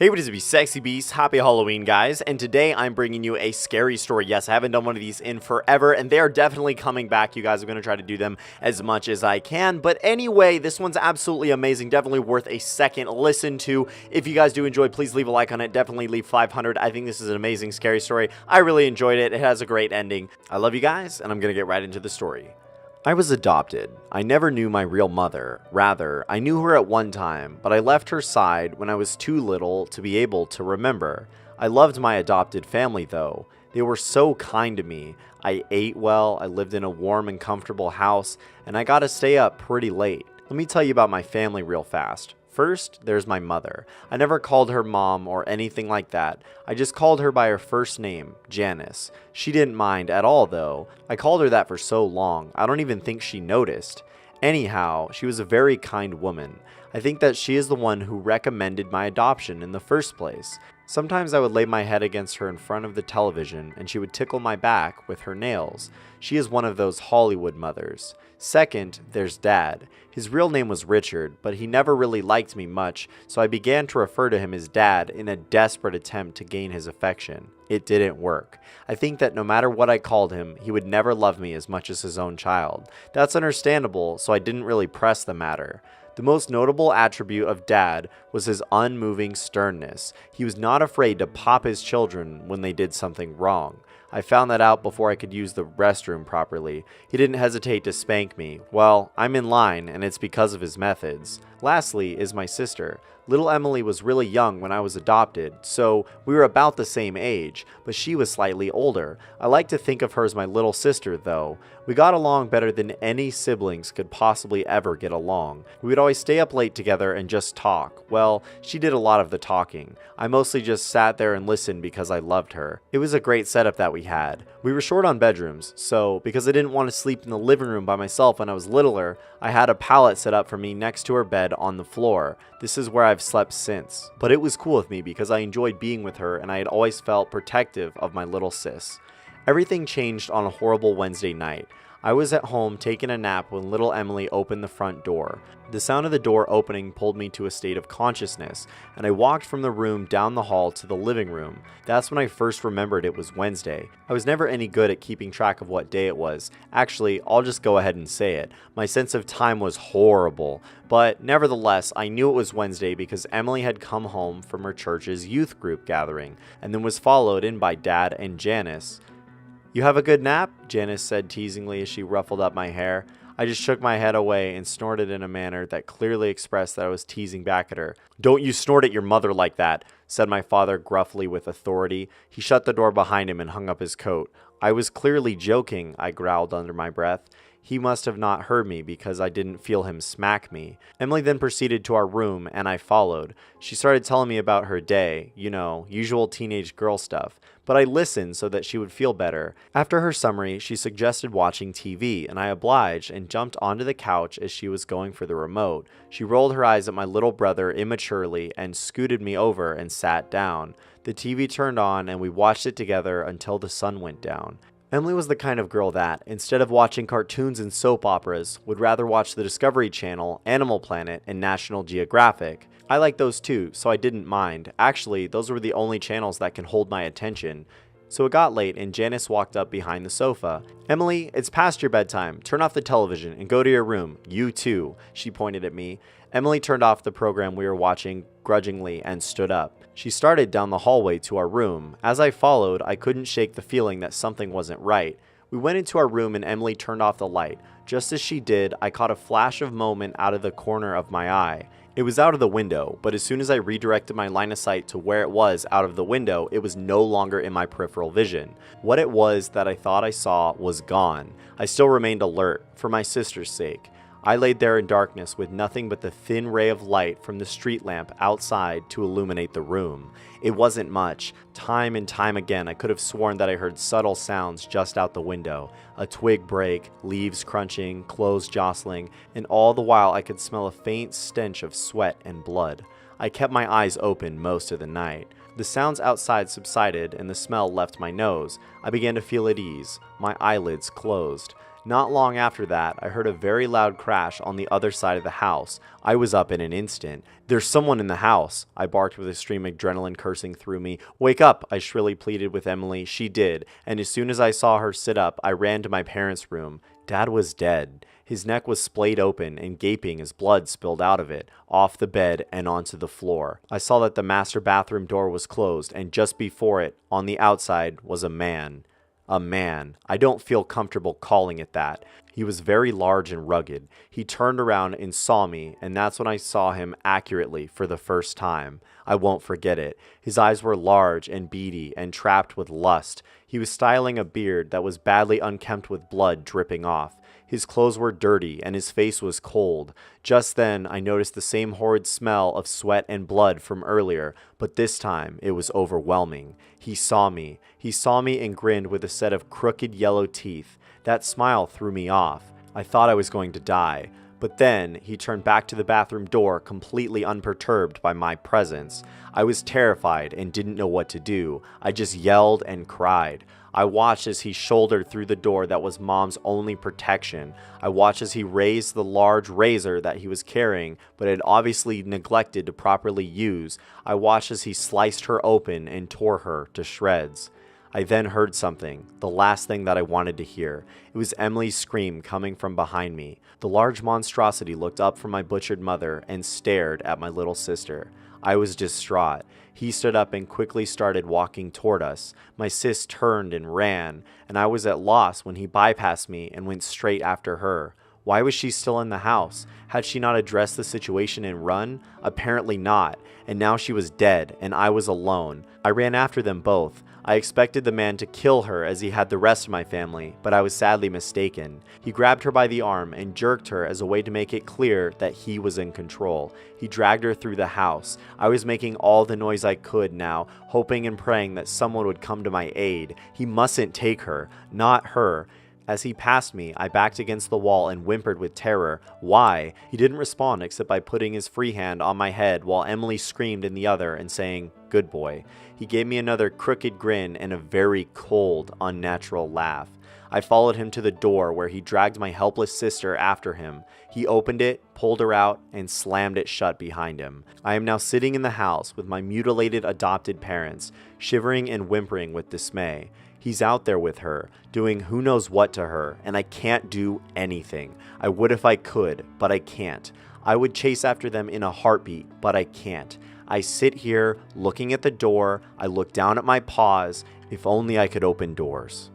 Hey, what is it, sexy beasts? Happy Halloween, guys. And today I'm bringing you a scary story. Yes, I haven't done one of these in forever, and they are definitely coming back. You guys are going to try to do them as much as I can. But anyway, this one's absolutely amazing. Definitely worth a second listen to. If you guys do enjoy, please leave a like on it. Definitely leave 500. I think this is an amazing, scary story. I really enjoyed it. It has a great ending. I love you guys, and I'm going to get right into the story. I was adopted. I never knew my real mother. Rather, I knew her at one time, but I left her side when I was too little to be able to remember. I loved my adopted family though. They were so kind to me. I ate well, I lived in a warm and comfortable house, and I got to stay up pretty late. Let me tell you about my family real fast. First, there's my mother. I never called her mom or anything like that. I just called her by her first name, Janice. She didn't mind at all though. I called her that for so long, I don't even think she noticed. Anyhow, she was a very kind woman. I think that she is the one who recommended my adoption in the first place. Sometimes I would lay my head against her in front of the television and she would tickle my back with her nails. She is one of those Hollywood mothers. Second, there's Dad. His real name was Richard, but he never really liked me much, so I began to refer to him as Dad in a desperate attempt to gain his affection. It didn't work. I think that no matter what I called him, he would never love me as much as his own child. That's understandable, so I didn't really press the matter. The most notable attribute of Dad was his unmoving sternness. He was not afraid to pop his children when they did something wrong. I found that out before I could use the restroom properly. He didn't hesitate to spank me. Well, I'm in line, and it's because of his methods. Lastly is my sister. Little Emily was really young when I was adopted, so we were about the same age, but she was slightly older. I like to think of her as my little sister, though. We got along better than any siblings could possibly ever get along. We would always stay up late together and just talk. Well, she did a lot of the talking. I mostly just sat there and listened because I loved her. It was a great setup that we had. We were short on bedrooms, so because I didn't want to sleep in the living room by myself when I was littler, I had a pallet set up for me next to her bed on the floor. This is where I've slept since. But it was cool with me because I enjoyed being with her and I had always felt protective of my little sis. Everything changed on a horrible Wednesday night. I was at home taking a nap when little Emily opened the front door. The sound of the door opening pulled me to a state of consciousness, and I walked from the room down the hall to the living room. That's when I first remembered it was Wednesday. I was never any good at keeping track of what day it was. Actually, I'll just go ahead and say it. My sense of time was horrible. But nevertheless, I knew it was Wednesday because Emily had come home from her church's youth group gathering, and then was followed in by Dad and Janice. "You have a good nap?" Janice said teasingly as she ruffled up my hair. I just shook my head away and snorted in a manner that clearly expressed that I was teasing back at her. "Don't you snort at your mother like that," said my father gruffly with authority. He shut the door behind him and hung up his coat. "I was clearly joking," I growled under my breath. He must have not heard me because I didn't feel him smack me. Emily then proceeded to our room and I followed. She started telling me about her day, you know, usual teenage girl stuff. But I listened so that she would feel better. After her summary, she suggested watching TV, and I obliged and jumped onto the couch as she was going for the remote. She rolled her eyes at my little brother immaturely and scooted me over and sat down. The TV turned on and we watched it together until the sun went down. Emily was the kind of girl that, instead of watching cartoons and soap operas, would rather watch the Discovery Channel, Animal Planet, and National Geographic. I like those too, so I didn't mind. Actually, those were the only channels that can hold my attention. So it got late and Janice walked up behind the sofa. "Emily, it's past your bedtime. Turn off the television and go to your room. You too," she pointed at me. Emily turned off the program we were watching grudgingly and stood up. She started down the hallway to our room. As I followed, I couldn't shake the feeling that something wasn't right. We went into our room and Emily turned off the light. Just as she did, I caught a flash of moment out of the corner of my eye. It was out of the window, but as soon as I redirected my line of sight to where it was out of the window, it was no longer in my peripheral vision. What it was that I thought I saw was gone. I still remained alert, for my sister's sake. I laid there in darkness with nothing but the thin ray of light from the street lamp outside to illuminate the room. It wasn't much. Time and time again, I could have sworn that I heard subtle sounds just out the window. A twig break, leaves crunching, clothes jostling, and all the while I could smell a faint stench of sweat and blood. I kept my eyes open most of the night. The sounds outside subsided and the smell left my nose. I began to feel at ease. My eyelids closed. Not long after that, I heard a very loud crash on the other side of the house. I was up in an instant. "There's someone in the house," I barked with extreme adrenaline coursing through me. "Wake up," I shrilly pleaded with Emily. She did, and as soon as I saw her sit up, I ran to my parents' room. Dad was dead. His neck was splayed open and gaping as blood spilled out of it, off the bed and onto the floor. I saw that the master bathroom door was closed, and just before it, on the outside, was a man. A man. I don't feel comfortable calling it that. He was very large and rugged. He turned around and saw me, and that's when I saw him accurately for the first time. I won't forget it. His eyes were large and beady and trapped with lust. He was styling a beard that was badly unkempt with blood dripping off. His clothes were dirty and his face was cold. Just then, I noticed the same horrid smell of sweat and blood from earlier, but this time it was overwhelming. He saw me. He saw me and grinned with a set of crooked yellow teeth. That smile threw me off. I thought I was going to die. But then, he turned back to the bathroom door completely unperturbed by my presence. I was terrified and didn't know what to do. I just yelled and cried. I watched as he shouldered through the door that was Mom's only protection. I watched as he raised the large razor that he was carrying, but had obviously neglected to properly use. I watched as he sliced her open and tore her to shreds. I then heard something, the last thing that I wanted to hear. It was Emily's scream coming from behind me. The large monstrosity looked up from my butchered mother and stared at my little sister. I was distraught. He stood up and quickly started walking toward us. My sis turned and ran, and I was at loss when he bypassed me and went straight after her. Why was she still in the house? Had she not addressed the situation and run? Apparently not, and now she was dead, and I was alone. I ran after them both. I expected the man to kill her as he had the rest of my family, but I was sadly mistaken. He grabbed her by the arm and jerked her as a way to make it clear that he was in control. He dragged her through the house. I was making all the noise I could now, hoping and praying that someone would come to my aid. He mustn't take her, not her. As he passed me, I backed against the wall and whimpered with terror. Why? He didn't respond except by putting his free hand on my head while Emily screamed in the other and saying, "Good boy." He gave me another crooked grin and a very cold, unnatural laugh. I followed him to the door where he dragged my helpless sister after him. He opened it, pulled her out, and slammed it shut behind him. I am now sitting in the house with my mutilated adopted parents, shivering and whimpering with dismay. He's out there with her, doing who knows what to her, and I can't do anything. I would if I could, but I can't. I would chase after them in a heartbeat, but I can't. I sit here, looking at the door, I look down at my paws. If only I could open doors.